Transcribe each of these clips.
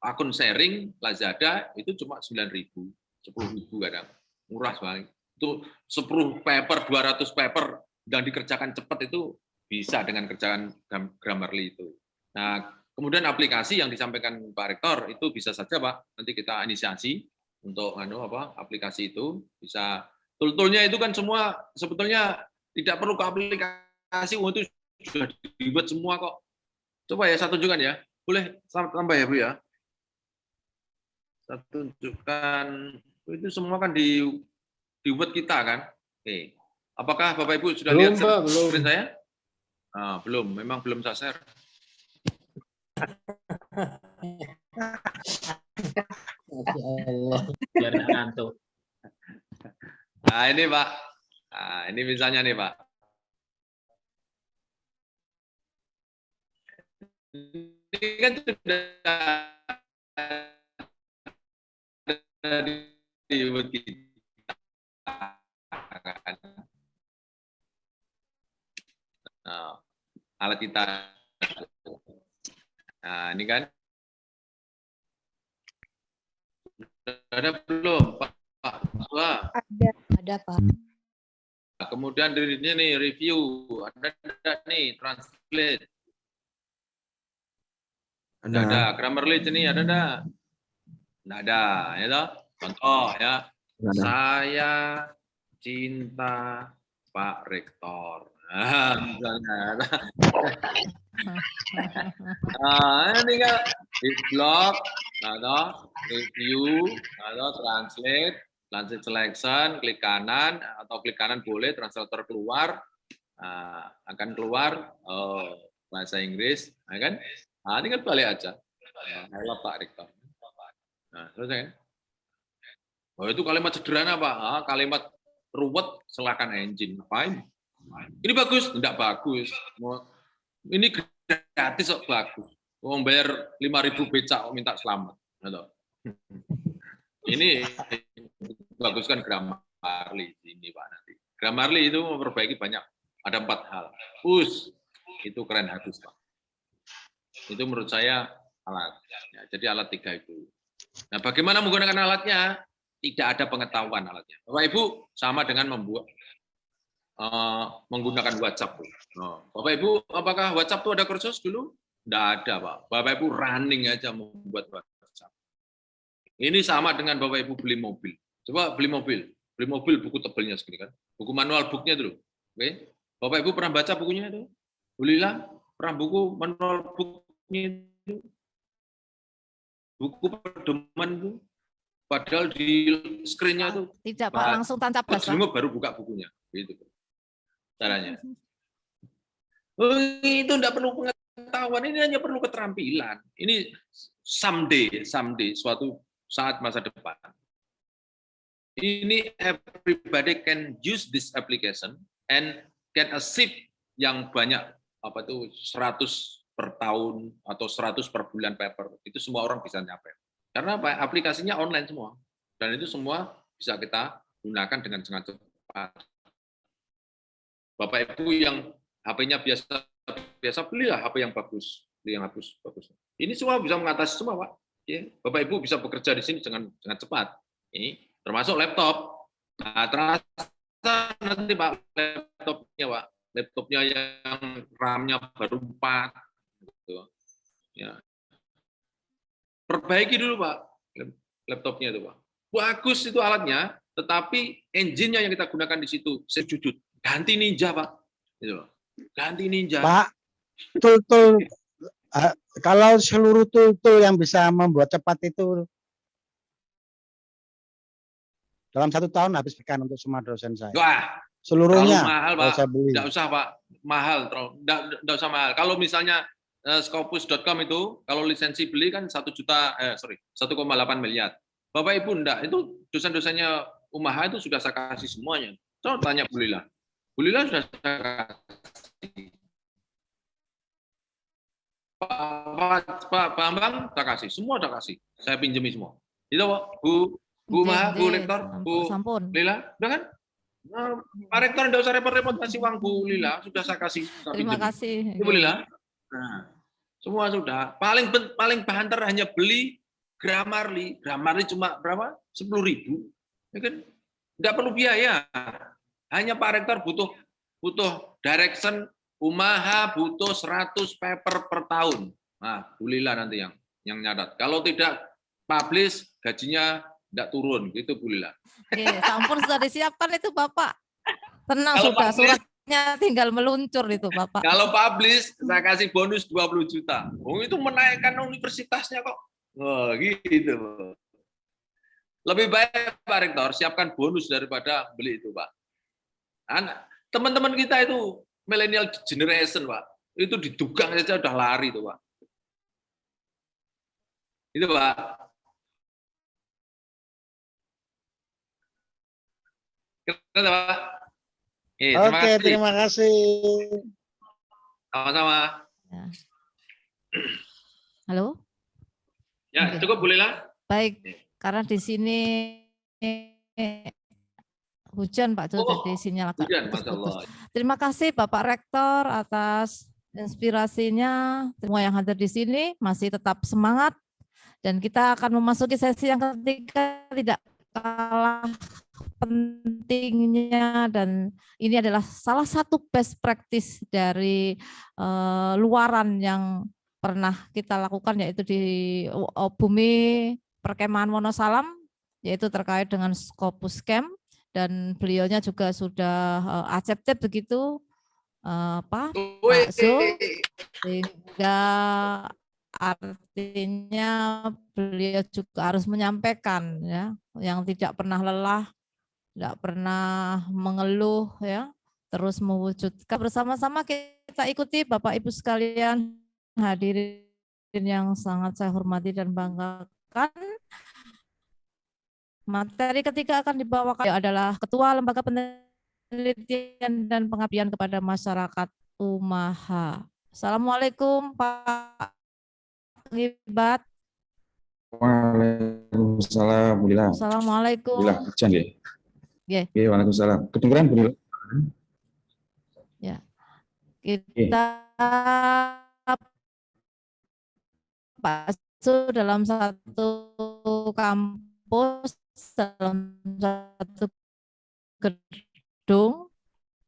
akun sharing Lazada itu cuma 9.000, 10.000 kadang. Murah sekali. Itu 10 paper, 200 paper dan dikerjakan cepat itu bisa dengan kerjaan Grammarly itu. Nah, kemudian aplikasi yang disampaikan Pak Rektor itu bisa saja Pak, nanti kita inisiasi untuk aplikasi itu bisa tool-toolnya itu kan semua sebetulnya tidak perlu ke aplikasi, itu sudah dibuat semua kok. Coba ya saya tunjukkan ya. Boleh tambah ya Bu ya. Saya tunjukkan itu semua kan dibuat kita kan. Oke. Apakah Bapak Ibu sudah lihat screen saya? Nah, belum, memang belum saya share. Biar ngantuk. Nah ini Pak, nah, ini misalnya nih Pak. Ini kan sudah dibuat kita. Nah, alat kita. Nah ini kan. Ada belum Pak? Ada Pak. Kemudian dari ini nih review, ada nih translate. Ada Grammarly ini ada enggak? Enggak ada, ya toh? Contoh ya. Saya cinta Pak Rektor. Nah, misalnya. Nah, ini kan di blog, atau review, atau translate selection, klik kanan atau klik kanan boleh, translator keluar, akan keluar bahasa Inggris, ya kan? Nah, ini kan balik aja. Halo Pak Rektor. Nah, selesai kan? Oh, itu kalimat sederhana Pak. Kalimat ruwet silakan engine. Ngapain? Ini bagus? Tidak bagus. Ini gratis kok bagus. Mau bayar 5.000 becak minta selamat. Ini baguskan Grammarly ini Pak nanti. Grammarly itu memperbaiki banyak. Ada 4 hal. Itu keren habis Pak. Itu menurut saya alat. Ya, jadi alat 3 itu. Nah, bagaimana menggunakan alatnya? Tidak ada pengetahuan alatnya. Bapak Ibu sama dengan menggunakan WhatsApp. Bapak Ibu, apakah WhatsApp itu ada kursus dulu? Tidak ada, Pak. Bapak Ibu running aja membuat WhatsApp. Ini sama dengan Bapak Ibu beli mobil. Coba beli mobil buku tebelnya segini kan. Buku manual booknya dulu. Oke. Bapak Ibu pernah baca bukunya itu? Bulilah, pernah buku manual booknya itu? Buku pedoman itu? Padahal di screen-nya itu tidak Pak, langsung tancap gas Pak. Baru buka bukunya, gitu caranya. Itu tidak perlu pengetahuan, ini hanya perlu keterampilan. Ini someday suatu saat masa depan. Ini everybody can use this application and can achieve yang banyak 100 per tahun atau 100 per bulan paper. Itu semua orang bisa nyampe. Karena apa? Aplikasinya online semua. Dan itu semua bisa kita gunakan dengan sangat cepat. Bapak Ibu yang HP-nya biasa belilah HP yang bagus, beli yang bagus. Ini semua bisa mengatasi semua, Pak. Ya, Bapak Ibu bisa bekerja di sini dengan cepat. Ini termasuk laptop. Nah, terasa nanti Pak laptopnya yang RAM-nya baru 4 gitu. Ya. Perbaiki dulu Pak laptopnya itu Pak. Bagus itu alatnya, tetapi engine-nya yang kita gunakan di situ sejujur. Ganti Ninja Pak. Gitu loh. Ganti Ninja. Pak, tool kalau seluruh tool yang bisa membuat cepat itu dalam 1 tahun habis pekan untuk semua dosen saya. Wah, seluruhnya mahal Pak. Saya beli. Nggak usah Pak, mahal. Nggak usah mahal. Kalau misalnya Scopus.com itu kalau lisensi beli kan 1,8 miliar. Bapak Ibu enggak, itu dosen-dosennya Umaha itu sudah saya kasih semuanya. Coba tanya Bulilah. Bulilah sudah saya kasih. Pak Bambang saya kasih, semua saya kasih. Saya pinjemi semua. Itu Bu Umaha, Bu Rektor, Bu Lila, udah kan? Nah, Pak Rektor enggak usah repot-repot kasih uang Bu Lila, sudah saya kasih. Terima kasih. Bu Lila. Nah, semua sudah. Paling banter hanya beli Grammarly cuma berapa? 10.000, ya kan? Nggak perlu biaya. Hanya Pak Rektor butuh direction, Umaha butuh 100 paper per tahun. Nah, Bu Lila nanti yang nyatat. Kalau tidak publish, gajinya tidak turun, gitu Bu Lila. Oke, sampun sudah disiapkan itu Bapak. Tenang Kalau sudah, publish, suratnya tinggal meluncur itu Bapak. kalau publish, saya kasih bonus 20 juta. Oh, itu menaikkan universitasnya kok. Oh, gitu. Lebih baik Pak Rektor siapkan bonus daripada beli itu, Pak. Teman-teman kita itu millennial generation, Pak. Itu didugang saja udah lari tuh, Pak. Itu, Pak. Keren, Pak. Oke, terima kasih. Sama-sama. Ya. Halo? Ya, cukup Bu Lila. Baik, karena di sini hujan Pak Jo, jadi sinyal agak putus-putus. Terima kasih Bapak Rektor atas inspirasinya. Semua yang hadir di sini masih tetap semangat dan kita akan memasuki sesi yang ketiga, tidak kalah pentingnya, dan ini adalah salah satu best practice dari luaran yang pernah kita lakukan, yaitu di bumi perkemahan Wonosalam, yaitu terkait dengan Scopus Camp, dan beliaunya juga sudah accepted begitu Pak Zul, sehingga artinya beliau juga harus menyampaikan ya, yang tidak pernah lelah, tidak pernah mengeluh ya, terus mewujudkan. Bersama-sama kita ikuti Bapak Ibu sekalian, hadirin yang sangat saya hormati dan banggakan. Materi ketiga akan dibawakan adalah Ketua Lembaga Penelitian dan Pengabdian kepada Masyarakat Umaha. Assalamualaikum Pak Ngibat. Waalaikumsalam, Bu Lila. Assalamualaikum. Bu Lila, hujan ya? Yeah. Oke, waalaikumsalam. Kedengeran Bu Lila? Ya. Kita Pak Su dalam satu kampus, dalam satu gedung,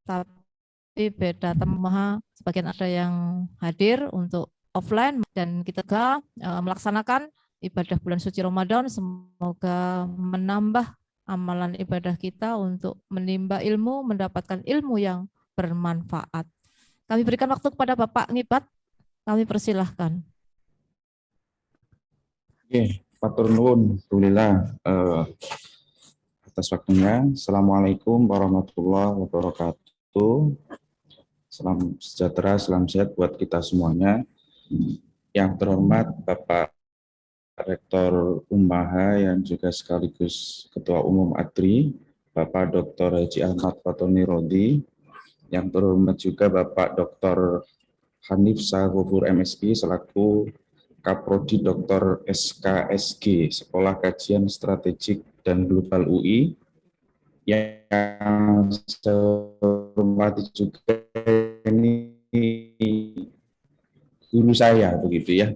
tapi beda tempat. Sebagian ada yang hadir untuk offline, dan kita juga melaksanakan ibadah bulan suci Ramadan. Semoga menambah amalan ibadah kita untuk menimba ilmu, mendapatkan ilmu yang bermanfaat. Kami berikan waktu kepada Bapak Ngibat, kami persilahkan. Oke, matur nuwun Bu Lila atas waktunya. Assalamualaikum warahmatullahi wabarakatuh. Salam sejahtera, salam sehat buat kita semuanya. Yang terhormat Bapak Rektor Umaha yang juga sekaligus Ketua Umum ADRI, Bapak Dr. Haji Ahmad Fatoni Rodi. Yang terhormat juga Bapak Dr. Hanif Sahufur MSI selaku Kaprodi Dr. SKSG Sekolah Kajian Strategik dan Global UI. Yang saya hormati juga ini guru saya begitu ya.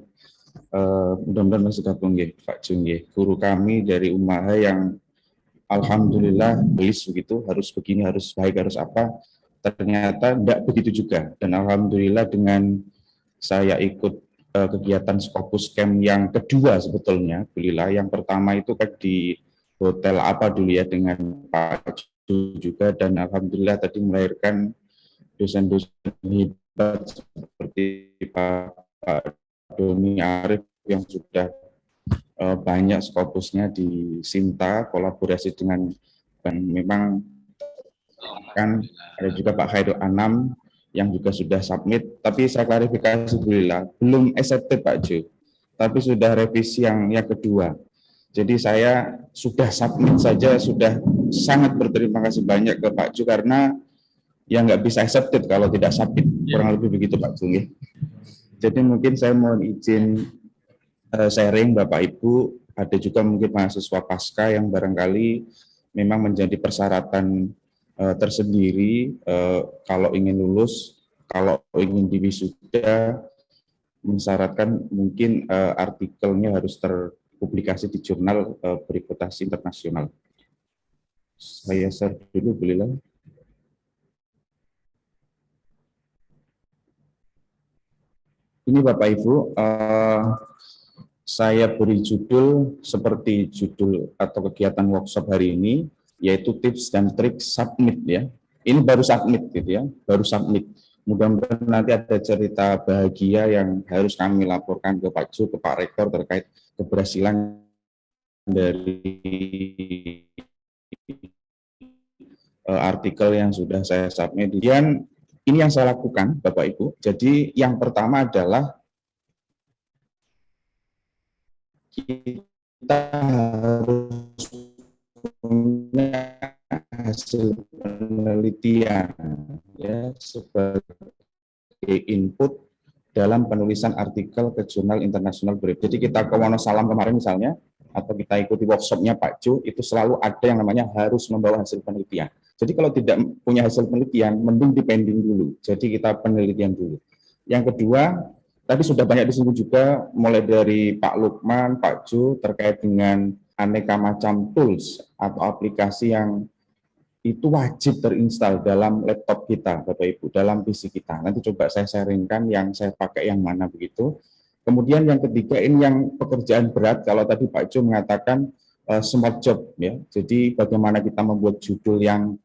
Mudah-mudahan masih gabung ya Pak Jung ya. Guru kami dari Umaha yang alhamdulillah belis begitu, harus begini, harus baik, harus apa. Ternyata tidak begitu juga. Dan alhamdulillah dengan saya ikut kegiatan Scopus Camp yang kedua sebetulnya, Bu Lila. Yang pertama itu kan di hotel apa dulu ya dengan Pak Ju juga, dan alhamdulillah tadi melahirkan dosen-dosen hebat seperti Pak Doni Arif yang sudah banyak Scopusnya di Sinta, kolaborasi dengan memang kan ada juga Pak Khairul Anam yang juga sudah submit, tapi saya klarifikasi Bu Lila, belum accepted Pak Ju, tapi sudah revisi yang kedua. Jadi saya sudah submit saja, sudah sangat berterima kasih banyak ke Pak Ju, karena yang nggak bisa accepted kalau tidak submit, kurang lebih begitu Pak Ju. Jadi mungkin saya mohon izin sharing Bapak Ibu, ada juga mungkin mahasiswa pasca yang barangkali memang menjadi persyaratan tersendiri kalau ingin lulus, kalau ingin diwisuda, mensyaratkan mungkin artikelnya harus terpublikasi publikasi di jurnal bereputasi internasional. Saya share dulu, bolehlah. Ini Bapak Ibu, saya beri judul seperti judul atau kegiatan workshop hari ini, yaitu tips dan trik submit ya. Ini baru submit gitu ya, baru submit. Mudah-mudahan nanti ada cerita bahagia yang harus kami laporkan ke Pak Ju, ke Pak Rektor terkait keberhasilan dari artikel yang sudah saya submit. Dan ini yang saya lakukan, Bapak Ibu. Jadi yang pertama adalah kita harus punya hasil penelitian ya sebagai input dalam penulisan artikel ke jurnal internasional berikut. Jadi kita ke Wonosalam kemarin misalnya, atau kita ikuti workshopnya Pak Ju, itu selalu ada yang namanya harus membawa hasil penelitian. Jadi kalau tidak punya hasil penelitian, mending dipending dulu. Jadi kita penelitian dulu. Yang kedua, tadi sudah banyak disebut juga, mulai dari Pak Lukman, Pak Ju, terkait dengan aneka macam tools atau aplikasi yang itu wajib terinstal dalam laptop kita, Bapak Ibu, dalam PC kita. Nanti coba saya sharingkan yang saya pakai yang mana begitu. Kemudian yang ketiga, ini yang pekerjaan berat, kalau tadi Pak Ju mengatakan smart job, ya. Jadi bagaimana kita membuat judul yang,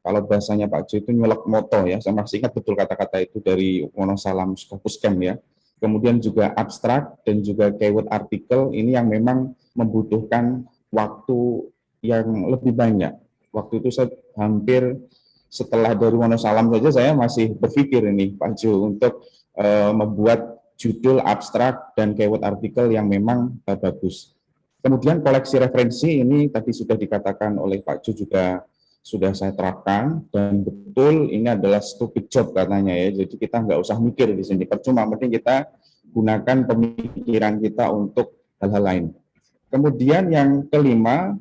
kalau bahasanya Pak Ju itu nyelek moto ya, saya masih ingat betul kata-kata itu dari Wonosalam Scopus Camp ya. Kemudian juga abstrak dan juga keyword artikel, ini yang memang membutuhkan waktu yang lebih banyak. Waktu itu saya hampir setelah dari Wonosalam saja saya masih berpikir ini Pak Ju untuk membuat judul abstrak dan keyword artikel yang memang bagus. Kemudian koleksi referensi ini tadi sudah dikatakan oleh Pak Ju juga sudah saya terapkan, dan betul ini adalah stupid job katanya ya, jadi kita nggak usah mikir di sini, percuma, penting kita gunakan pemikiran kita untuk hal-hal lain. Kemudian yang kelima,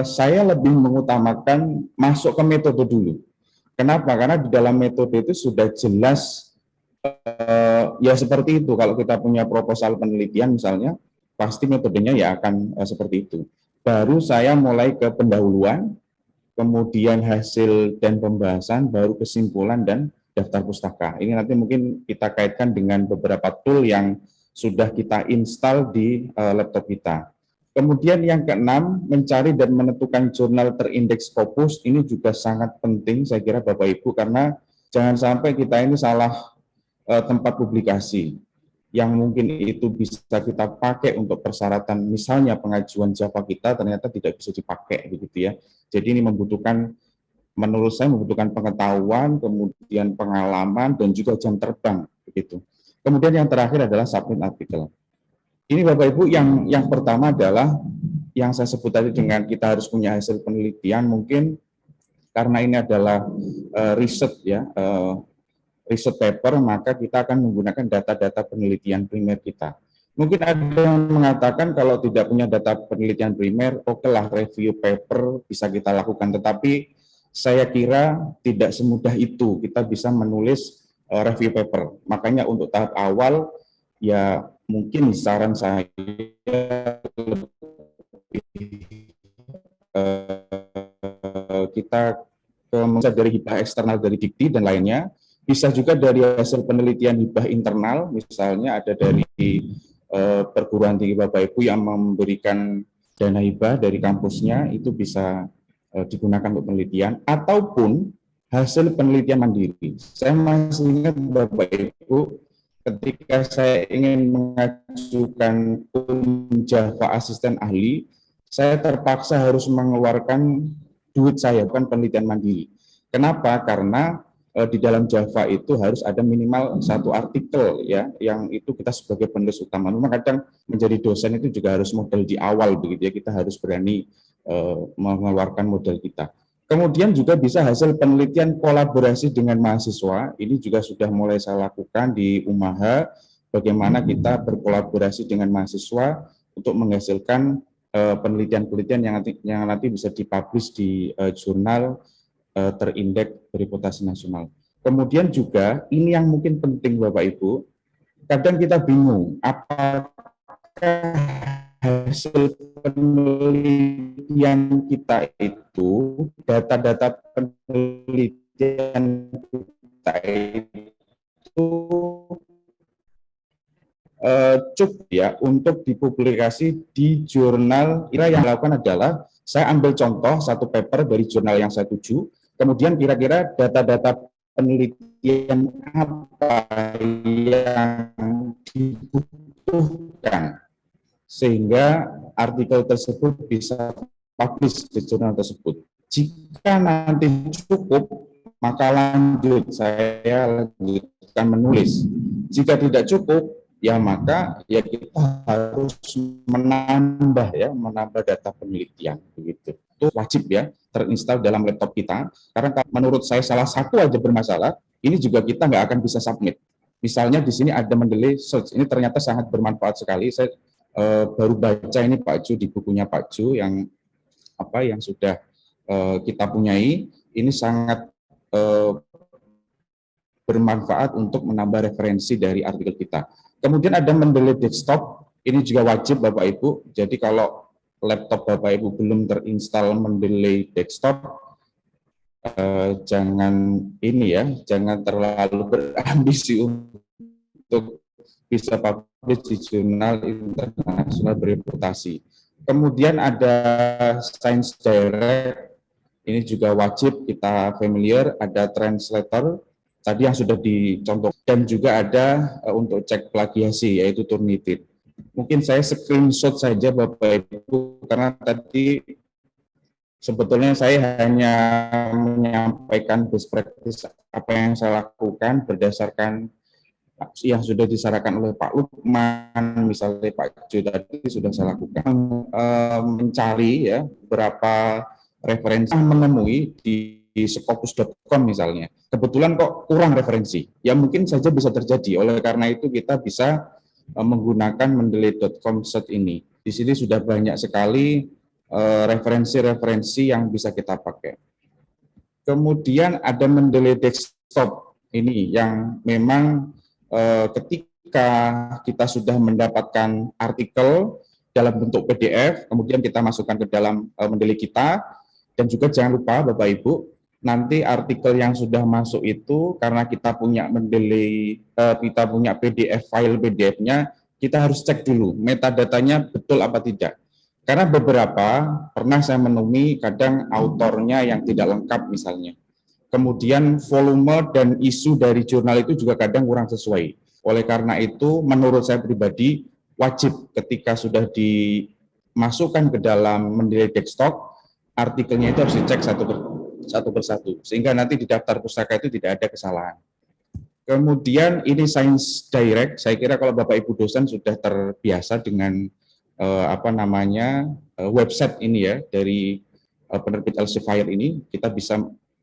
saya lebih mengutamakan masuk ke metode dulu. Kenapa? Karena di dalam metode itu sudah jelas, ya seperti itu, kalau kita punya proposal penelitian misalnya, pasti metodenya ya akan seperti itu. Baru saya mulai ke pendahuluan, kemudian hasil dan pembahasan, baru kesimpulan dan daftar pustaka. Ini nanti mungkin kita kaitkan dengan beberapa tool yang sudah kita install di laptop kita. Kemudian yang keenam, mencari dan menentukan jurnal terindeks Scopus. Ini juga sangat penting saya kira Bapak Ibu, karena jangan sampai kita ini salah tempat publikasi yang mungkin itu bisa kita pakai untuk persyaratan, misalnya pengajuan Java kita ternyata tidak bisa dipakai begitu ya. Jadi ini membutuhkan, menurut saya membutuhkan pengetahuan, kemudian pengalaman, dan juga jam terbang begitu. Kemudian yang terakhir adalah submit artikel. Ini Bapak Ibu, yang pertama adalah yang saya sebut tadi dengan kita harus punya hasil penelitian, mungkin karena ini adalah riset ya, riset paper, maka kita akan menggunakan data-data penelitian primer kita. Mungkin ada yang mengatakan kalau tidak punya data penelitian primer, oke lah review paper bisa kita lakukan, tetapi saya kira tidak semudah itu kita bisa menulis review paper. Makanya untuk tahap awal, ya mungkin saran saya kita dari hibah eksternal dari Dikti dan lainnya, bisa juga dari hasil penelitian hibah internal, misalnya ada dari perguruan tinggi Bapak Ibu yang memberikan dana hibah dari kampusnya, itu bisa digunakan untuk penelitian, ataupun hasil penelitian mandiri. Saya masih ingat Bapak Ibu, ketika saya ingin mengajukan Java asisten ahli, saya terpaksa harus mengeluarkan duit saya, bukan penelitian mandiri. Kenapa? Karena di dalam Java itu harus ada minimal satu artikel ya, yang itu kita sebagai penulis utama. Memang kadang menjadi dosen itu juga harus modal di awal begitu ya, kita harus berani mengeluarkan modal kita. Kemudian juga bisa hasil penelitian kolaborasi dengan mahasiswa, ini juga sudah mulai saya lakukan di Umaha, bagaimana kita berkolaborasi dengan mahasiswa untuk menghasilkan penelitian-penelitian yang nanti bisa dipublish di jurnal terindeks bereputasi nasional. Kemudian juga ini yang mungkin penting Bapak Ibu, kadang kita bingung apakah hasil penelitian kita itu, data-data penelitian kita itu cukup ya untuk dipublikasi di jurnal. Kira yang dilakukan adalah saya ambil contoh satu paper dari jurnal yang saya tuju, kemudian kira-kira data-data penelitian apa yang dibutuhkan sehingga artikel tersebut bisa publish di jurnal tersebut. Jika nanti cukup, maka lanjut saya lanjutkan menulis. Jika tidak cukup, ya maka ya kita harus menambah data penelitian begitu. Itu wajib ya terinstall dalam laptop kita, karena menurut saya salah satu aja bermasalah, ini juga kita nggak akan bisa submit. Misalnya di sini ada Mendeley Search, ini ternyata sangat bermanfaat sekali. Saya baru baca ini Pak Ju di bukunya Pak Ju yang sudah kita punyai, ini sangat bermanfaat untuk menambah referensi dari artikel kita. Kemudian ada Mendeley Desktop, ini juga wajib Bapak Ibu. Jadi kalau laptop Bapak Ibu belum terinstall Mendeley Desktop, jangan terlalu berambisi untuk bisa publish di jurnal internasional bereputasi. Kemudian ada Science Direct, ini juga wajib kita familiar, ada translator, tadi yang sudah dicontoh, dan juga ada untuk cek plagiasi, yaitu Turnitin. Mungkin saya screenshot saja Bapak Ibu, karena tadi sebetulnya saya hanya menyampaikan best practice apa yang saya lakukan berdasarkan yang sudah disarankan oleh Pak Lukman, misalnya Pak Ju tadi sudah saya lakukan, mencari ya berapa referensi menemui di scopus.com misalnya. Kebetulan kok kurang referensi, ya mungkin saja bisa terjadi. Oleh karena itu kita bisa menggunakan mendeley.com search ini. Di sini sudah banyak sekali referensi-referensi yang bisa kita pakai. Kemudian ada Mendeley Desktop ini yang memang ketika kita sudah mendapatkan artikel dalam bentuk PDF, kemudian kita masukkan ke dalam Mendeley kita, dan juga jangan lupa Bapak Ibu, nanti artikel yang sudah masuk itu karena kita punya Mendeley, kita punya PDF file PDF-nya, kita harus cek dulu metadatanya betul apa tidak. Karena beberapa pernah saya menemui kadang autornya yang tidak lengkap misalnya. Kemudian volume dan isu dari jurnal itu juga kadang kurang sesuai. Oleh karena itu, menurut saya pribadi, wajib ketika sudah dimasukkan ke dalam Mendeley Desktop, artikelnya itu harus dicek satu persatu, sehingga nanti di daftar pustaka itu tidak ada kesalahan. Kemudian ini Science Direct, saya kira kalau Bapak Ibu dosen sudah terbiasa dengan website ini ya, dari penerbit Elsevier ini, kita bisa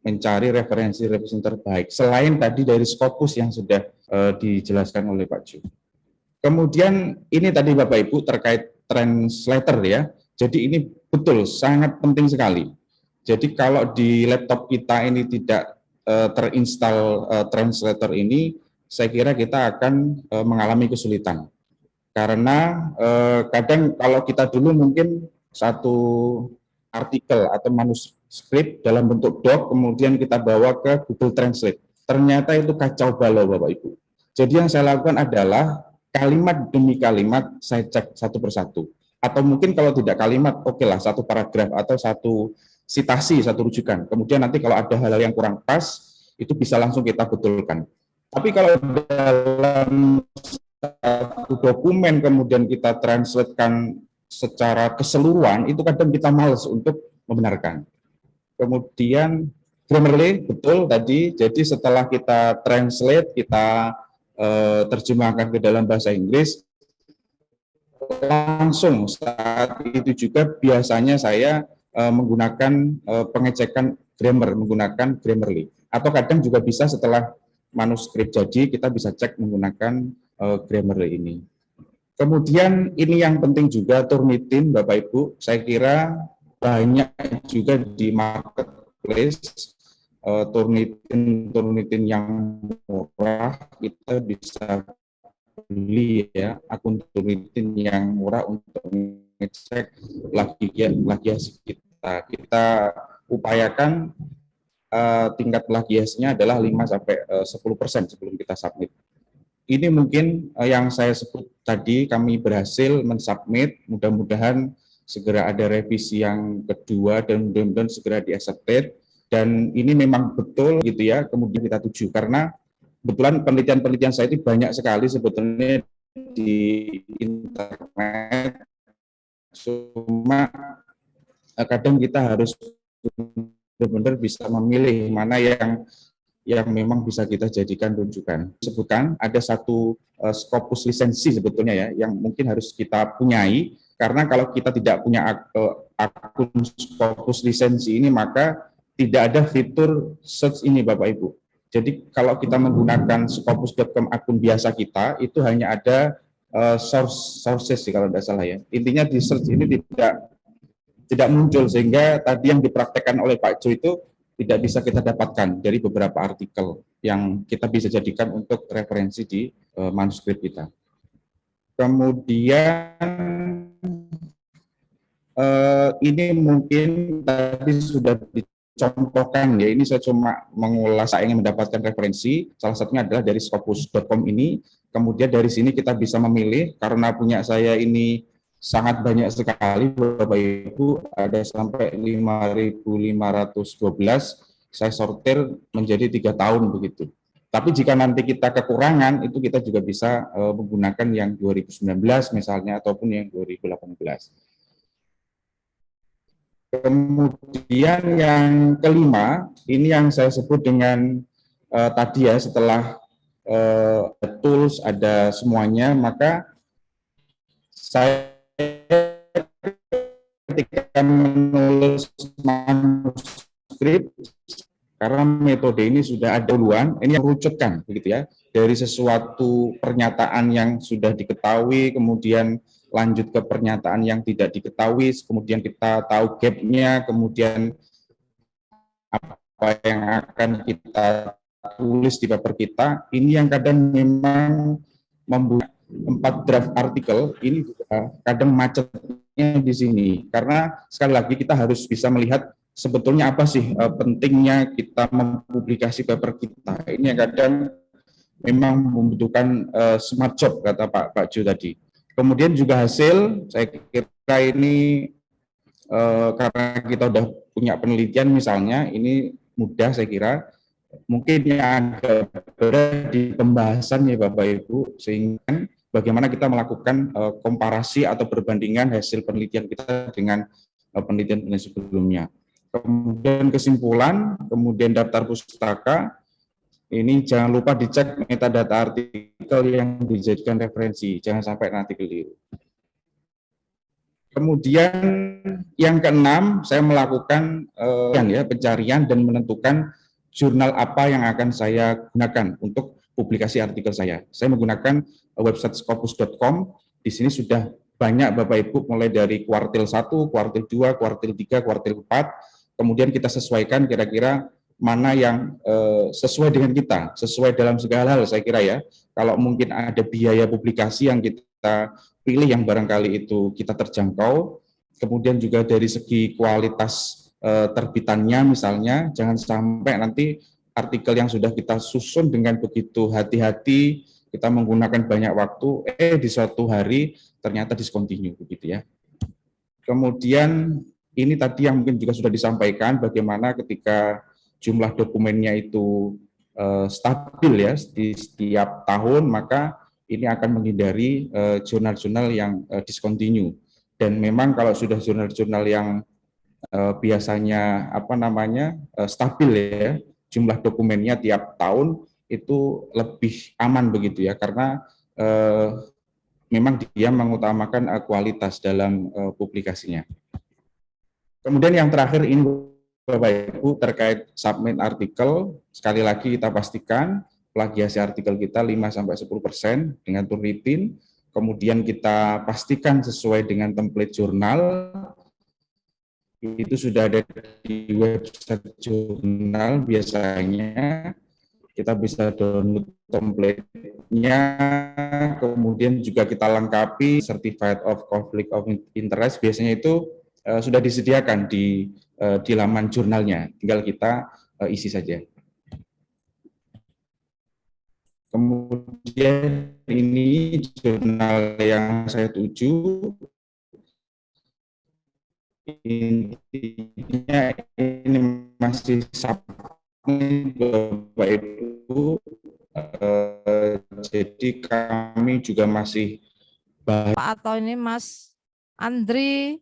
mencari referensi-referensi terbaik, selain tadi dari Scopus yang sudah dijelaskan oleh Pak Ju. Kemudian ini tadi Bapak Ibu terkait translator ya, jadi ini betul, sangat penting sekali. Jadi kalau di laptop kita ini tidak terinstall translator ini, saya kira kita akan mengalami kesulitan. Karena kadang kalau kita dulu mungkin satu artikel atau manuskrip dalam bentuk doc, kemudian kita bawa ke Google Translate. Ternyata itu kacau balau Bapak Ibu. Jadi yang saya lakukan adalah kalimat demi kalimat saya cek satu persatu. Atau mungkin kalau tidak kalimat, oke lah satu paragraf atau satu sitasi, satu rujukan. Kemudian nanti kalau ada hal-hal yang kurang pas, itu bisa langsung kita betulkan. Tapi kalau dalam satu dokumen kemudian kita translatekan secara keseluruhan, itu kadang kita malas untuk membenarkan. Kemudian Grammarly, betul tadi, jadi setelah kita translate, kita terjemahkan ke dalam bahasa Inggris, langsung saat itu juga biasanya saya menggunakan pengecekan grammar, menggunakan Grammarly. Atau kadang juga bisa setelah manuskrip jadi, kita bisa cek menggunakan Grammarly ini. Kemudian ini yang penting juga, Turnitin, Bapak Ibu, saya kira banyak juga di marketplace, Turnitin yang murah, kita bisa beli ya, akun Turnitin yang murah untuk mengecek plagiasi kita. Kita upayakan tingkat plagiasinya adalah 5-10% sebelum kita submit. Ini mungkin yang saya sebut tadi, kami berhasil mensubmit, mudah-mudahan segera ada revisi yang kedua dan mudah-mudahan segera di-accepted. Dan ini memang betul gitu ya, kemudian kita tuju karena kebetulan penelitian-penelitian saya itu banyak sekali sebetulnya di internet, cuma kadang kita harus benar-benar bisa memilih mana yang memang bisa kita jadikan rujukan. Sebutkan ada satu Scopus lisensi sebetulnya ya, yang mungkin harus kita punyai, karena kalau kita tidak punya akun Scopus lisensi ini, maka tidak ada fitur search ini Bapak Ibu. Jadi kalau kita menggunakan scopus.com akun biasa kita, itu hanya ada sources kalau tidak salah ya. Intinya di search ini tidak muncul, sehingga tadi yang dipraktekkan oleh Pak Jo itu tidak bisa kita dapatkan dari beberapa artikel yang kita bisa jadikan untuk referensi di manuskrip kita. Kemudian ini mungkin tadi sudah dicontohkan ya, ini saya cuma mengulas, saya ingin mendapatkan referensi, salah satunya adalah dari scopus.com ini. Kemudian dari sini kita bisa memilih, karena punya saya ini sangat banyak sekali Bapak Ibu, ada sampai 5.512, saya sortir menjadi 3 tahun begitu. Tapi jika nanti kita kekurangan, itu kita juga bisa menggunakan yang 2019 misalnya, ataupun yang 2018. Kemudian yang kelima, ini yang saya sebut dengan tadi ya, setelah tools ada semuanya, maka saya ketika menulis manuskrip, karena metode ini sudah ada duluan, ini yang merucutkan begitu ya, dari sesuatu pernyataan yang sudah diketahui, kemudian lanjut ke pernyataan yang tidak diketahui, kemudian kita tahu gap-nya, kemudian apa yang akan kita tulis di paper kita. Ini yang kadang memang membuat 4 draft artikel, ini juga kadang macetnya di sini, karena sekali lagi kita harus bisa melihat sebetulnya apa sih pentingnya kita mempublikasi paper kita. Ini yang kadang memang membutuhkan smart job, kata Pak Jo tadi. Kemudian juga hasil, saya kira ini karena kita udah punya penelitian misalnya, ini mudah saya kira. Mungkin yang agak berat di pembahasan ya Bapak Ibu, sehingga bagaimana kita melakukan komparasi atau perbandingan hasil penelitian kita dengan penelitian sebelumnya. Kemudian kesimpulan, kemudian daftar pustaka. Ini jangan lupa dicek metadata artikel yang dijadikan referensi, jangan sampai nanti keliru. Kemudian yang keenam, saya melakukan pencarian dan menentukan jurnal apa yang akan saya gunakan untuk publikasi artikel saya. Saya menggunakan website scopus.com, di sini sudah banyak Bapak Ibu, mulai dari kuartil 1, kuartil 2, kuartil 3, kuartil 4, kemudian kita sesuaikan kira-kira mana yang sesuai dengan kita, sesuai dalam segala hal saya kira ya. Kalau mungkin ada biaya publikasi yang kita pilih yang barangkali itu kita terjangkau, kemudian juga dari segi kualitas terbitannya misalnya, jangan sampai nanti artikel yang sudah kita susun dengan begitu hati-hati, kita menggunakan banyak waktu, di suatu hari ternyata discontinue begitu ya. Kemudian ini tadi yang mungkin juga sudah disampaikan, bagaimana ketika jumlah dokumennya itu stabil ya di setiap tahun, maka ini akan menghindari jurnal-jurnal yang discontinue. Dan memang kalau sudah jurnal-jurnal yang biasanya stabil ya, jumlah dokumennya tiap tahun itu lebih aman begitu ya, karena memang dia mengutamakan kualitas dalam publikasinya. Kemudian yang terakhir ini Bapak Ibu terkait submit artikel, sekali lagi kita pastikan plagiasi artikel kita 5-10% dengan turnitin, kemudian kita pastikan sesuai dengan template jurnal, itu sudah ada di website jurnal biasanya, kita bisa download template-nya, kemudian juga kita lengkapi Certificate of Conflict of Interest. Biasanya itu sudah disediakan di laman jurnalnya, tinggal kita isi saja. Kemudian ini jurnal yang saya tuju, intinya ini masih Bapak Ibu, jadi kami juga masih Pak atau ini Mas Andri,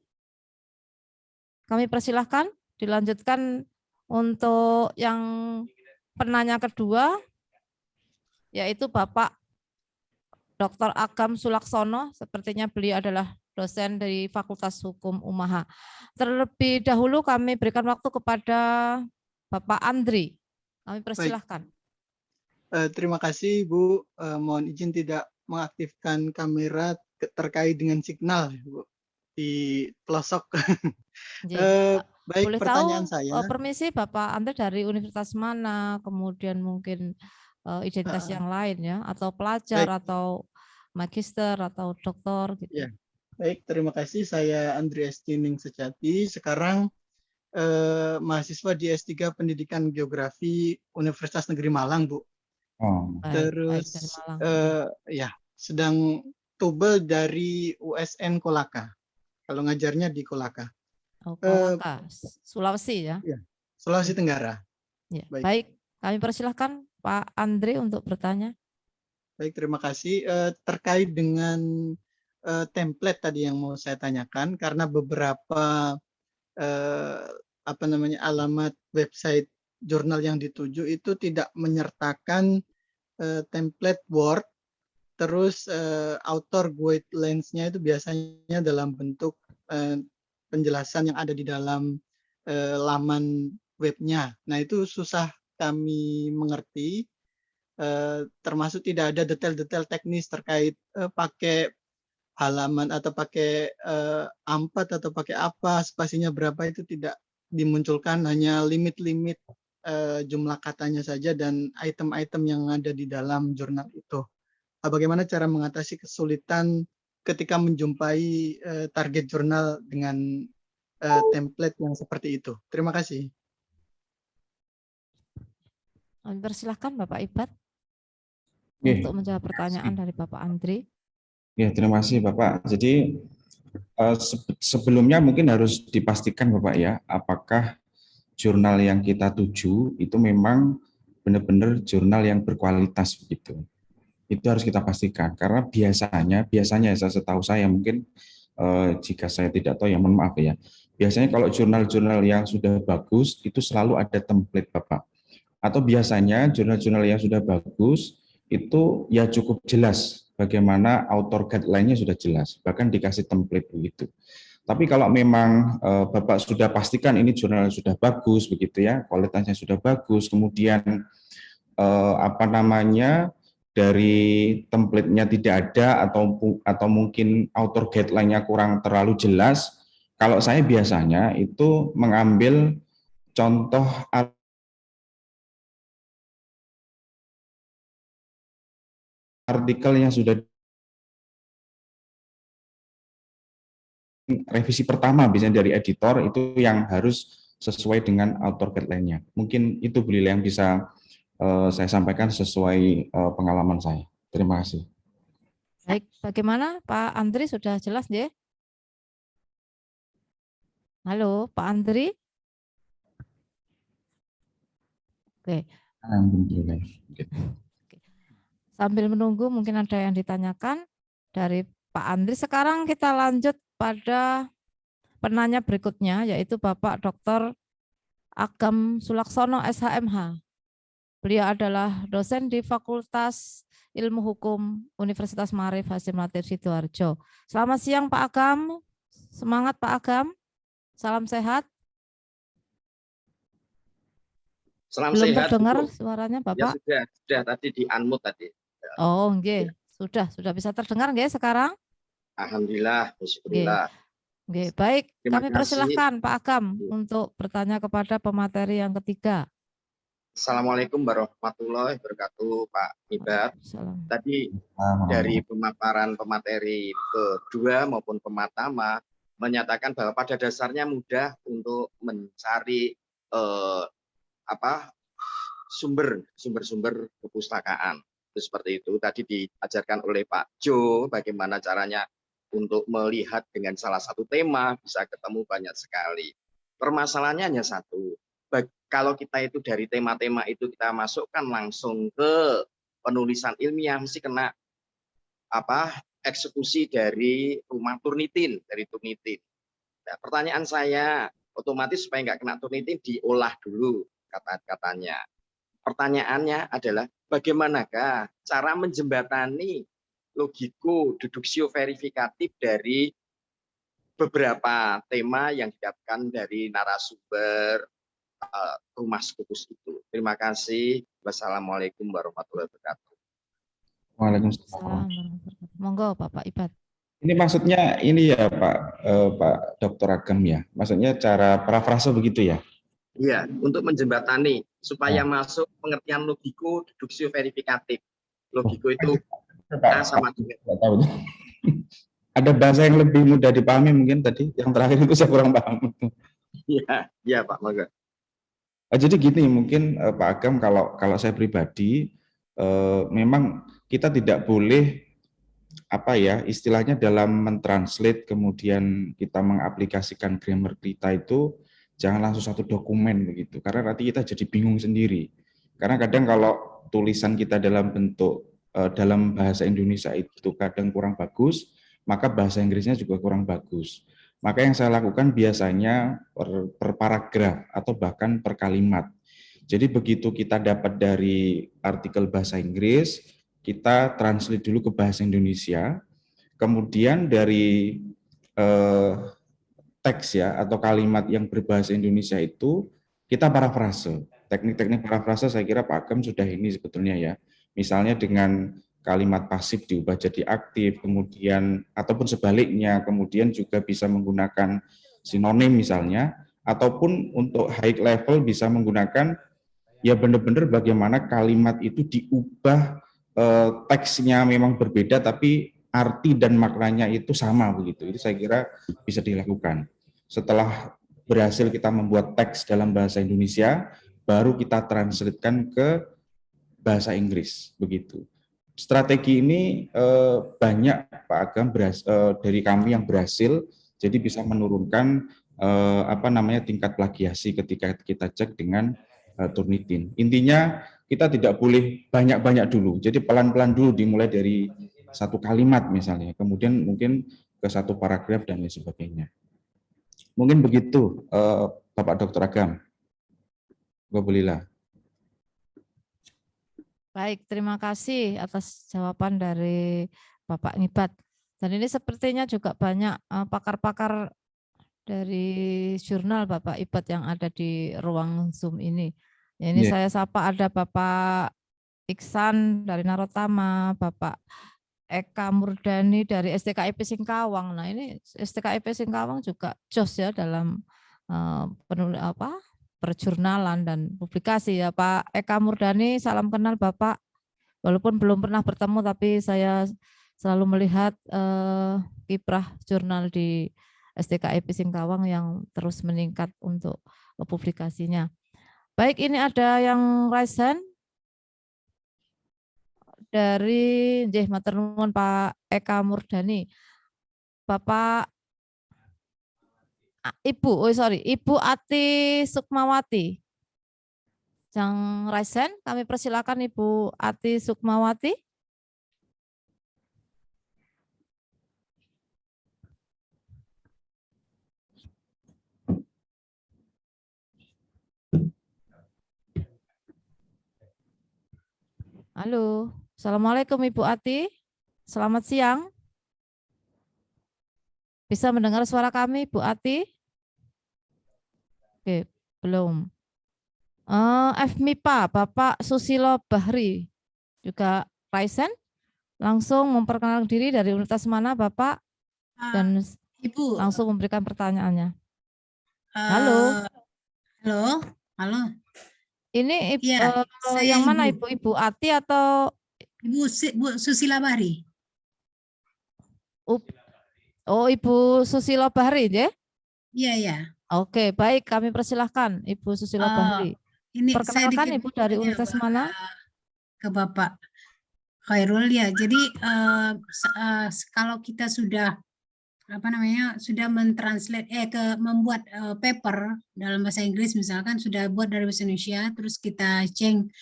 kami persilahkan dilanjutkan untuk yang penanya kedua, yaitu Bapak Dr. Agam Sulaksono. Sepertinya beliau adalah dosen dari Fakultas Hukum UMAHA. Terlebih dahulu kami berikan waktu kepada Bapak Andri. Kami persilahkan. Terima kasih Bu. Mohon izin tidak mengaktifkan kamera terkait dengan signal Bu di pelosok. Baik, boleh pertanyaan tahu, saya. Permisi Bapak Andri dari universitas mana, kemudian mungkin identitas yang lain ya, atau pelajar Baik. atau magister atau doktor gitu. Ya. Baik, terima kasih. Saya Andri Estining Secati. Sekarang mahasiswa di S3 Pendidikan Geografi Universitas Negeri Malang, Bu. Terus dari Malang. ya, sedang tubel dari USN Kolaka. Kalau ngajarnya di Kolaka. Oh, Kolaka, Sulawesi ya. Ya, Sulawesi Tenggara. Ya, baik, kami persilahkan Pak Andri untuk bertanya. Baik, terima kasih. Terkait dengan template tadi yang mau saya tanyakan, karena beberapa alamat website jurnal yang dituju itu tidak menyertakan template Word, terus author guidelines-nya itu biasanya dalam bentuk penjelasan yang ada di dalam laman webnya. Nah, itu susah kami mengerti, termasuk tidak ada detail-detail teknis terkait pakai halaman atau pakai ampat atau pakai apa, spasinya berapa, itu tidak dimunculkan, hanya limit-limit jumlah katanya saja dan item-item yang ada di dalam jurnal itu. Bagaimana cara mengatasi kesulitan ketika menjumpai target jurnal dengan template yang seperti itu? Terima kasih. Persilahkan Bapak Ibat untuk menjawab pertanyaan dari Bapak Andri. Ya, terima kasih Bapak. Jadi sebelumnya mungkin harus dipastikan Bapak ya, apakah jurnal yang kita tuju itu memang benar-benar jurnal yang berkualitas begitu. Itu harus kita pastikan, karena biasanya setahu saya mungkin jika saya tidak tahu ya mohon maaf ya. Biasanya kalau jurnal-jurnal yang sudah bagus itu selalu ada template Bapak. Atau biasanya jurnal-jurnal yang sudah bagus itu ya cukup jelas bagaimana author guideline-nya sudah jelas, bahkan dikasih template begitu. Tapi kalau memang Bapak sudah pastikan ini jurnal sudah bagus begitu ya, kualitasnya sudah bagus, kemudian dari template-nya tidak ada atau mungkin author guideline-nya kurang terlalu jelas, kalau saya biasanya itu mengambil contoh artikel yang sudah revisi pertama biasanya dari editor, itu yang harus sesuai dengan author guideline-nya. Mungkin itu beliau yang bisa saya sampaikan sesuai pengalaman saya. Terima kasih. Baik, bagaimana Pak Andri, sudah jelas ya? Halo Pak Andri. Oke. Alhamdulillah. Sambil menunggu mungkin ada yang ditanyakan dari Pak Andri. Sekarang kita lanjut pada penanya berikutnya, yaitu Bapak Dr. Agam Sulaksono SHMH. Beliau adalah dosen di Fakultas Ilmu Hukum Universitas Maarif Hasyim Latif Sidoarjo. Selamat siang Pak Agam. Semangat Pak Agam. Salam sehat. Salam Belum sehat. terdengar suaranya Bapak? Ya sudah tadi di unmute tadi. Oh, nggih. Sudah bisa terdengar nggih sekarang? Alhamdulillah, syukurillah. Nggih, baik. Terima Kami kasih. persilahkan Pak Agam untuk bertanya kepada pemateri yang ketiga. Assalamualaikum warahmatullahi wabarakatuh, Pak Ibat. Salam. Tadi dari pemaparan pemateri kedua maupun pematama menyatakan bahwa pada dasarnya mudah untuk mencari sumber-sumber kepustakaan. Itu seperti itu. Tadi diajarkan oleh Pak Jo bagaimana caranya untuk melihat dengan salah satu tema bisa ketemu banyak sekali. Permasalahannya hanya satu. Kalau kita itu dari tema-tema itu kita masukkan langsung ke penulisan ilmiah mesti kena eksekusi dari rumah Turnitin, dari Turnitin. Nah, pertanyaan saya, otomatis supaya nggak kena Turnitin diolah dulu kata-katanya. Pertanyaannya adalah bagaimanakah cara menjembatani logiko deduksio verifikatif dari beberapa tema yang didapatkan dari narasumber rumah Scopus itu. Terima kasih. Wassalamualaikum warahmatullahi wabarakatuh. Waalaikumsalam. Assalamualaikum. Monggo Bapak Ibat. Ini maksudnya ini ya Pak Dr. Agam ya. Maksudnya cara parafrase begitu ya? Iya, untuk menjembatani supaya masuk pengertian logiko deduksio verifikatif. Logiko itu A sama dengan. Ada bahasa yang lebih mudah dipahami mungkin tadi. Yang terakhir itu saya kurang paham. Iya Pak, monggo. Jadi gini, mungkin Pak Agam, kalau saya pribadi memang kita tidak boleh istilahnya dalam mentranslate kemudian kita mengaplikasikan grammar kita itu jangan langsung satu dokumen begitu, karena nanti kita jadi bingung sendiri. Karena kadang kalau tulisan kita dalam bentuk dalam bahasa Indonesia itu kadang kurang bagus, maka bahasa Inggrisnya juga kurang bagus. Maka yang saya lakukan biasanya per paragraf atau bahkan per kalimat. Jadi begitu kita dapat dari artikel bahasa Inggris, kita translate dulu ke bahasa Indonesia, kemudian dari teks ya atau kalimat yang berbahasa Indonesia itu kita parafrase. Teknik-teknik parafrase saya kira Pak Agam sudah ini sebetulnya ya. Misalnya dengan kalimat pasif diubah jadi aktif, kemudian ataupun sebaliknya, kemudian juga bisa menggunakan sinonim misalnya, ataupun untuk high level bisa menggunakan ya benar-benar bagaimana kalimat itu diubah, teksnya memang berbeda tapi arti dan maknanya itu sama begitu. Itu saya kira bisa dilakukan. Setelah berhasil kita membuat teks dalam bahasa Indonesia, baru kita translatekan ke bahasa Inggris begitu. Strategi ini banyak Pak Agam dari kami yang berhasil, jadi bisa menurunkan tingkat plagiasi ketika kita cek dengan Turnitin. Intinya kita tidak boleh banyak-banyak dulu, jadi pelan-pelan dulu dimulai dari satu kalimat misalnya, kemudian mungkin ke satu paragraf dan lain sebagainya. Mungkin begitu Bapak Dr. Agam. Alhamdulillah. Baik, terima kasih atas jawaban dari Bapak Ngibat. Dan ini sepertinya juga banyak pakar-pakar dari jurnal Bapak Ibat yang ada di ruang Zoom ini. Ya, ini saya sapa ada Bapak Iksan dari Narotama, Bapak Eka Murdani dari STKIP Singkawang. Nah, ini STKIP Singkawang juga jos ya dalam perjurnalan dan publikasi ya. Pak Eka Murdani, salam kenal Bapak. Walaupun belum pernah bertemu, tapi saya selalu melihat kiprah jurnal di STKIP Singkawang yang terus meningkat untuk publikasinya. Baik, ini ada yang raise hand dari matur nuwun Pak Eka Murdani. Bapak Ibu Ati Sukmawati. Yang raise hand, kami persilakan Ibu Ati Sukmawati. Halo, Assalamualaikum Ibu Ati. Selamat siang. Bisa mendengar suara kami, Bu Ati? Oke, belum. FMIPA, Bapak Susilo Bahri, juga Raisen, langsung memperkenalkan diri dari universitas mana Bapak, dan Ibu langsung memberikan pertanyaannya. Halo. Halo. Ini Iya, saya yang mana Ibu. Ibu Ati atau Bu Susila Bahri. oh Ibu Susilo Bahri ya? Iya, ya. Oke, baik, kami persilahkan Ibu Susilo Bahri. Ini saya Perkenalkan dikit Ibu dari tanya, universitas mana? ke Bapak Khairul ya. Jadi kalau kita sudah sudah mentranslate membuat paper dalam bahasa Inggris misalkan sudah buat dari bahasa Indonesia, terus kita change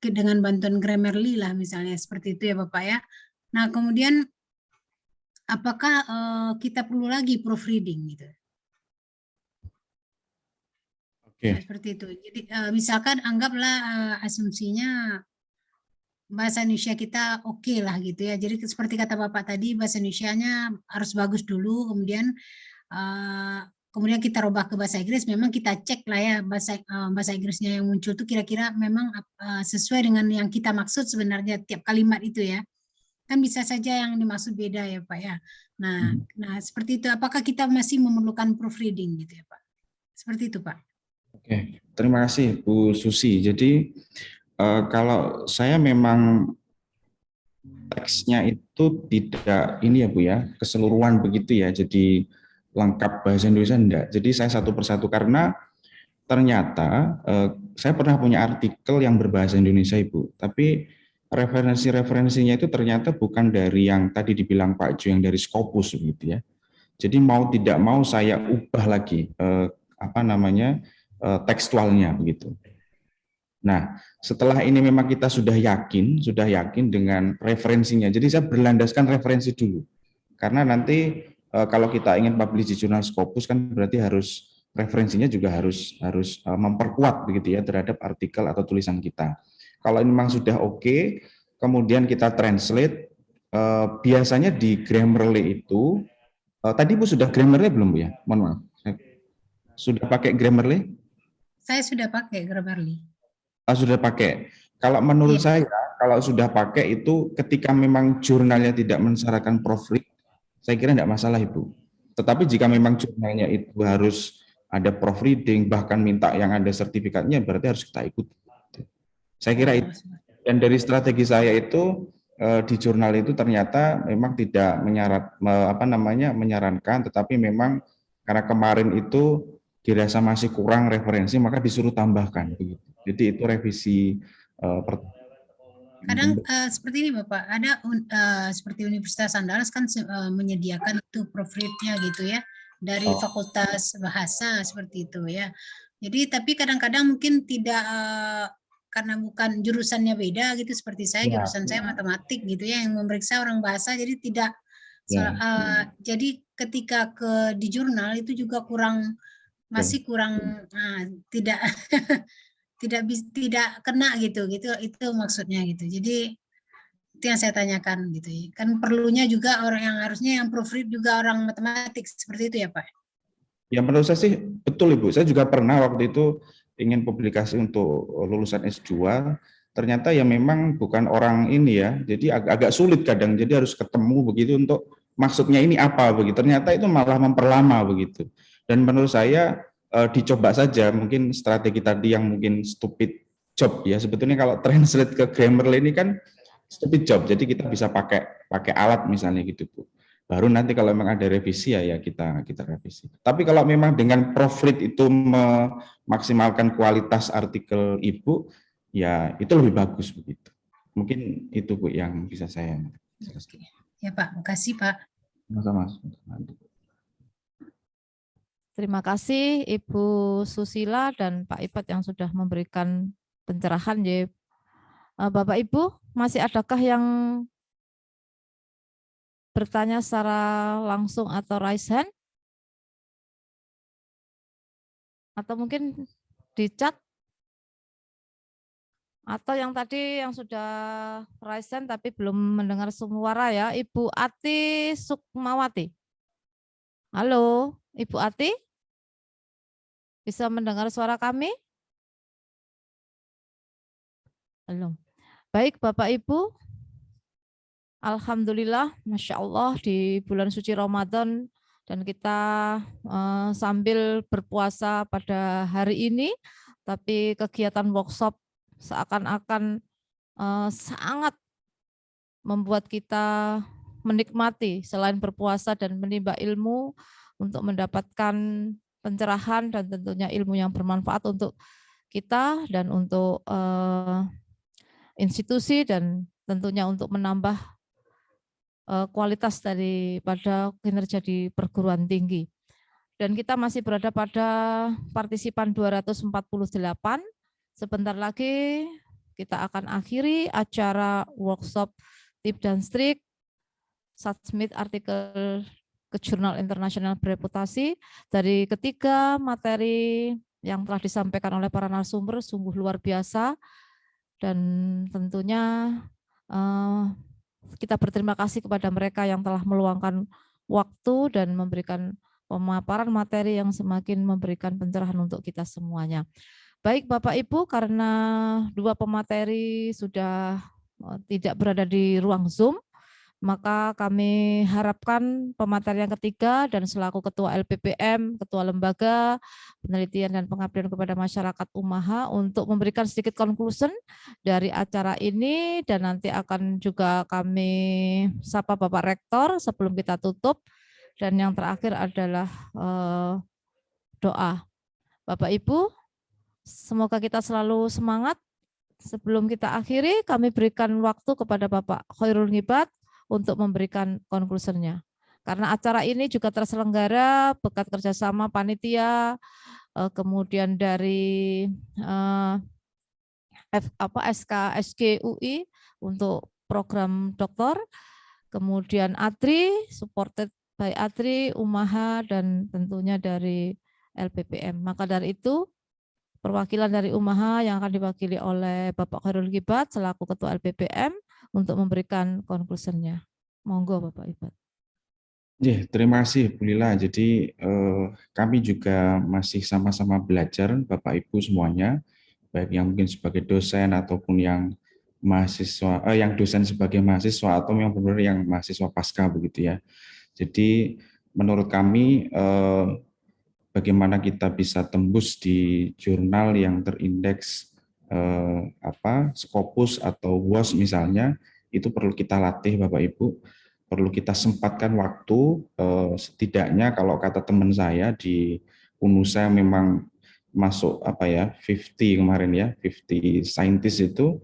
dengan bantuan Grammarly lah misalnya seperti itu ya Bapak ya. Nah kemudian apakah kita perlu lagi proofreading gitu? Oke. Nah, seperti itu. Jadi misalkan anggaplah asumsinya bahasa Indonesia kita oke lah gitu ya. Jadi seperti kata Bapak tadi, bahasa Indonesianya harus bagus dulu, kemudian kita rubah ke bahasa Inggris. Memang kita cek lah ya bahasa Inggrisnya yang muncul itu kira-kira memang sesuai dengan yang kita maksud sebenarnya tiap kalimat itu ya. Kan bisa saja yang dimaksud beda ya Pak ya. Nah seperti itu. Apakah kita masih memerlukan proofreading gitu ya Pak? Seperti itu Pak. Oke, terima kasih Bu Susi. Jadi kalau saya memang teksnya itu tidak ini ya Bu ya, keseluruhan begitu ya. Jadi lengkap bahasa Indonesia enggak. Jadi saya satu persatu karena ternyata saya pernah punya artikel yang berbahasa Indonesia Ibu, tapi referensinya itu ternyata bukan dari yang tadi dibilang Pak Jo yang dari Scopus begitu ya. Jadi mau tidak mau saya ubah lagi tekstualnya begitu. Nah, setelah ini memang kita sudah yakin dengan referensinya. Jadi saya berlandaskan referensi dulu. Karena nanti kalau kita ingin publish di jurnal Scopus kan berarti harus referensinya juga harus memperkuat begitu ya terhadap artikel atau tulisan kita. Kalau ini memang sudah oke, kemudian kita translate, biasanya di Grammarly itu tadi Bu sudah Grammarly belum Bu ya? Mohon maaf. Sudah pakai Grammarly? Saya sudah pakai Grammarly. Sudah pakai. Kalau menurut saya, kalau sudah pakai itu ketika memang jurnalnya tidak mensyaratkan proofread, saya kira tidak masalah Ibu. Tetapi jika memang jurnalnya itu harus ada proofreading, bahkan minta yang ada sertifikatnya, berarti harus kita ikut. Saya kira itu. Dan dari strategi saya itu di jurnal itu ternyata memang tidak menyarankan, tetapi memang karena kemarin itu dirasa masih kurang referensi, maka disuruh tambahkan begitu. Jadi itu revisi. Kadang seperti ini Bapak, ada seperti Universitas Andalas kan menyediakan itu proofread-nya gitu ya dari Fakultas Bahasa seperti itu ya. Jadi tapi kadang-kadang mungkin tidak karena bukan jurusannya beda gitu seperti saya jurusan saya matematik gitu ya yang memeriksa orang bahasa jadi tidak jadi ketika di jurnal itu juga masih kurang tidak tidak kena gitu itu maksudnya gitu. Jadi itu yang saya tanyakan gitu ya. Kan perlunya juga orang yang harusnya yang proofread juga orang matematik seperti itu ya Pak. Ya menurut saya sih betul Ibu. Saya juga pernah waktu itu ingin publikasi untuk lulusan S2, ternyata ya memang bukan orang ini ya. Jadi agak sulit kadang. Jadi harus ketemu begitu untuk maksudnya ini apa begitu. Ternyata itu malah memperlama begitu. Dan menurut saya dicoba saja mungkin strategi tadi yang mungkin stupid job ya. Sebetulnya kalau translate ke Grammarly ini kan stupid job. Jadi kita bisa pakai alat misalnya gitu Bu. Baru nanti kalau memang ada revisi ya kita revisi. Tapi kalau memang dengan proofread itu memaksimalkan kualitas artikel Ibu, ya itu lebih bagus begitu. Mungkin itu Bu yang bisa saya jelaskan. Ya Pak, makasih Pak. Sama-sama. Terima kasih Ibu Susila dan Pak Ipat yang sudah memberikan pencerahan ya. Bapak Ibu, masih adakah yang bertanya secara langsung atau raise hand? Atau mungkin di chat? Atau yang tadi yang sudah raise hand tapi belum mendengar suara ya, Ibu Ati Sukmawati. Halo, Ibu Ati? Bisa mendengar suara kami? Belum. Baik Bapak Ibu, alhamdulillah, Masya Allah di bulan suci Ramadan dan kita sambil berpuasa pada hari ini tapi kegiatan workshop seakan-akan sangat membuat kita menikmati selain berpuasa dan menimba ilmu untuk mendapatkan pencerahan dan tentunya ilmu yang bermanfaat untuk kita dan untuk institusi dan tentunya untuk menambah kualitas daripada kinerja di perguruan tinggi. Dan kita masih berada pada partisipan 248. Sebentar lagi kita akan akhiri acara workshop tip dan trik submit artikel ke jurnal internasional bereputasi. Dari ketiga materi yang telah disampaikan oleh para narasumber sungguh luar biasa, dan tentunya kita berterima kasih kepada mereka yang telah meluangkan waktu dan memberikan pemaparan materi yang semakin memberikan pencerahan untuk kita semuanya. Baik Bapak Ibu, karena dua pemateri sudah tidak berada di ruang Zoom, maka kami harapkan pemateri yang ketiga dan selaku Ketua LPPM, Ketua Lembaga Penelitian dan Pengabdian kepada Masyarakat UMAHA untuk memberikan sedikit conclusion dari acara ini, dan nanti akan juga kami sapa Bapak Rektor sebelum kita tutup, dan yang terakhir adalah doa. Bapak Ibu, semoga kita selalu semangat. Sebelum kita akhiri, kami berikan waktu kepada Bapak Khairul Ngibat untuk memberikan konklusinya. Karena acara ini juga terselenggara berkat kerjasama panitia, kemudian dari SK UI untuk program doktor, kemudian ATRI, supported by ATRI, UMAHA, dan tentunya dari LPPM. Maka dari itu, perwakilan dari UMAHA yang akan diwakili oleh Bapak Khairul Ngibat selaku Ketua LPPM untuk memberikan konklusinya. Monggo Bapak Ibat. Ya, terima kasih Bu Lila. Jadi kami juga masih sama-sama belajar Bapak Ibu semuanya, baik yang mungkin sebagai dosen ataupun yang mahasiswa, yang dosen sebagai mahasiswa atau yang benar-benar yang mahasiswa pasca begitu ya. Jadi menurut kami bagaimana kita bisa tembus di jurnal yang terindeks Scopus atau WOS misalnya, itu perlu kita latih Bapak Ibu, perlu kita sempatkan waktu, setidaknya kalau kata teman saya di UNUSA memang masuk 50 kemarin ya, 50 scientist itu,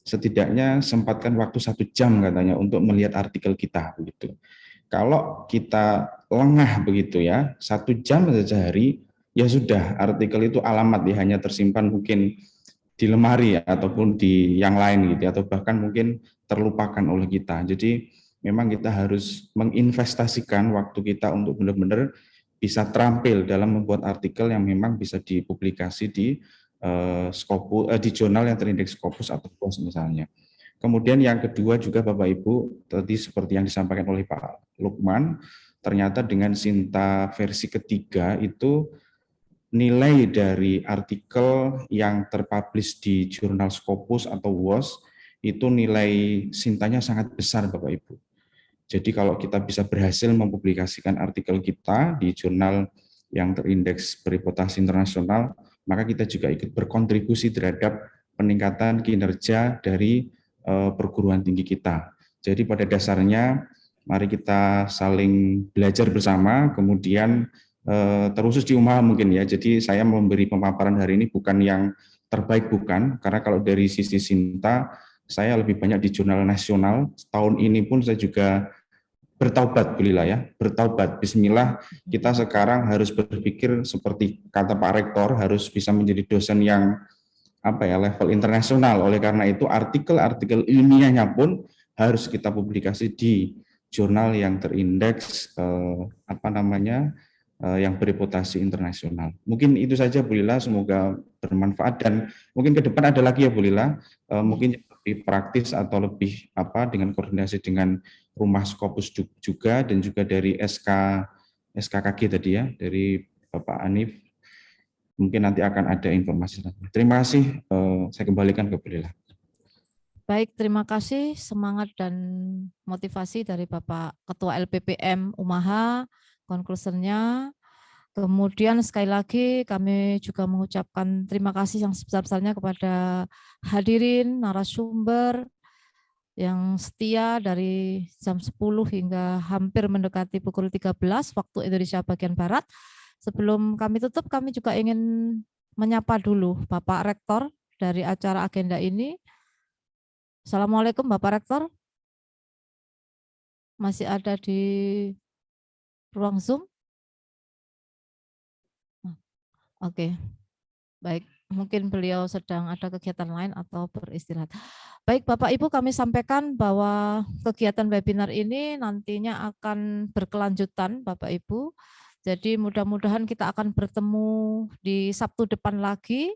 setidaknya sempatkan waktu 1 jam katanya untuk melihat artikel kita begitu. Kalau kita lengah begitu ya, 1 jam sehari, ya sudah artikel itu alamat ya, hanya tersimpan mungkin di lemari ya, ataupun di yang lain gitu, atau bahkan mungkin terlupakan oleh kita. Jadi memang kita harus menginvestasikan waktu kita untuk benar-benar bisa terampil dalam membuat artikel yang memang bisa dipublikasi di Scopus, di jurnal yang terindeks Scopus atau PLOS misalnya. Kemudian yang kedua juga Bapak Ibu, tadi seperti yang disampaikan oleh Pak Lukman, ternyata dengan Sinta versi ketiga itu nilai dari artikel yang terpublish di jurnal Scopus atau WOS itu nilai Sintanya sangat besar Bapak Ibu. Jadi kalau kita bisa berhasil mempublikasikan artikel kita di jurnal yang terindeks bereputasi internasional, maka kita juga ikut berkontribusi terhadap peningkatan kinerja dari perguruan tinggi kita. Jadi pada dasarnya mari kita saling belajar bersama, kemudian terkhusus di UMAHA mungkin ya. Jadi saya memberi pemaparan hari ini bukan yang terbaik, bukan, karena kalau dari sisi Sinta saya lebih banyak di jurnal nasional. Tahun ini pun saya juga bertaubat, Bilillah ya, bertaubat. Bismillah, kita sekarang harus berpikir seperti kata Pak Rektor, harus bisa menjadi dosen yang level internasional. Oleh karena itu artikel-artikel ilmiahnya pun harus kita publikasi di jurnal yang terindeks yang bereputasi internasional. Mungkin itu saja Bu Lila, semoga bermanfaat, dan mungkin ke depan ada lagi ya Bu Lila, mungkin lebih praktis atau lebih dengan koordinasi dengan Rumah Scopus juga, dan juga dari SKKG tadi ya, dari Bapak Anif, mungkin nanti akan ada informasi. Terima kasih, saya kembalikan ke Bu Lila. Baik, terima kasih semangat dan motivasi dari Bapak Ketua LPPM UMAHA, konklusinya. Kemudian sekali lagi kami juga mengucapkan terima kasih yang sebesar-besarnya kepada hadirin, narasumber yang setia dari jam 10 hingga hampir mendekati pukul 13 waktu Indonesia bagian Barat. Sebelum kami tutup, kami juga ingin menyapa dulu Bapak Rektor dari acara agenda ini. Assalamualaikum Bapak Rektor. Masih ada di ruang Zoom? Oke, baik. Mungkin beliau sedang ada kegiatan lain atau beristirahat. Baik Bapak Ibu, kami sampaikan bahwa kegiatan webinar ini nantinya akan berkelanjutan Bapak Ibu. Jadi mudah-mudahan kita akan bertemu di Sabtu depan lagi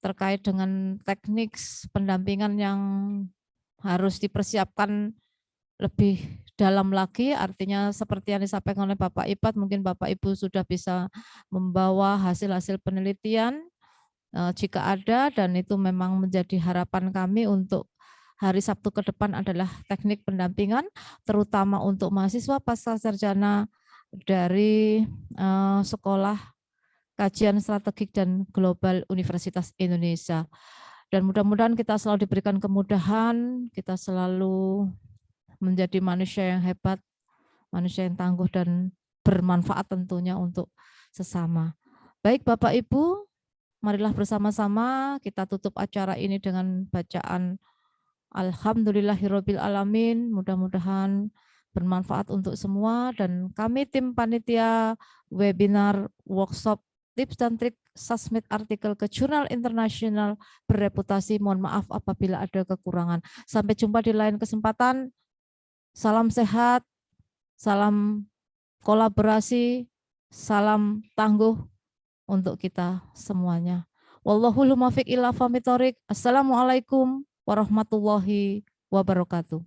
terkait dengan teknik pendampingan yang harus dipersiapkan lebih dalam lagi, artinya seperti yang disampaikan oleh Bapak Ipat, mungkin Bapak Ibu sudah bisa membawa hasil-hasil penelitian jika ada, dan itu memang menjadi harapan kami untuk hari Sabtu ke depan adalah teknik pendampingan, terutama untuk mahasiswa pasca sarjana dari Sekolah Kajian Strategik dan Global Universitas Indonesia. Dan mudah-mudahan kita selalu diberikan kemudahan, kita selalu menjadi manusia yang hebat, manusia yang tangguh dan bermanfaat tentunya untuk sesama. Baik Bapak Ibu, marilah bersama-sama kita tutup acara ini dengan bacaan Alhamdulillahirabbil alamin. Mudah-mudahan bermanfaat untuk semua, dan kami tim panitia webinar workshop tips dan trik submit artikel ke jurnal internasional berreputasi, mohon maaf apabila ada kekurangan. Sampai jumpa di lain kesempatan. Salam sehat, salam kolaborasi, salam tangguh untuk kita semuanya. Wallahul muwaffiq ila aqwamit thoriq. Assalamualaikum warahmatullahi wabarakatuh.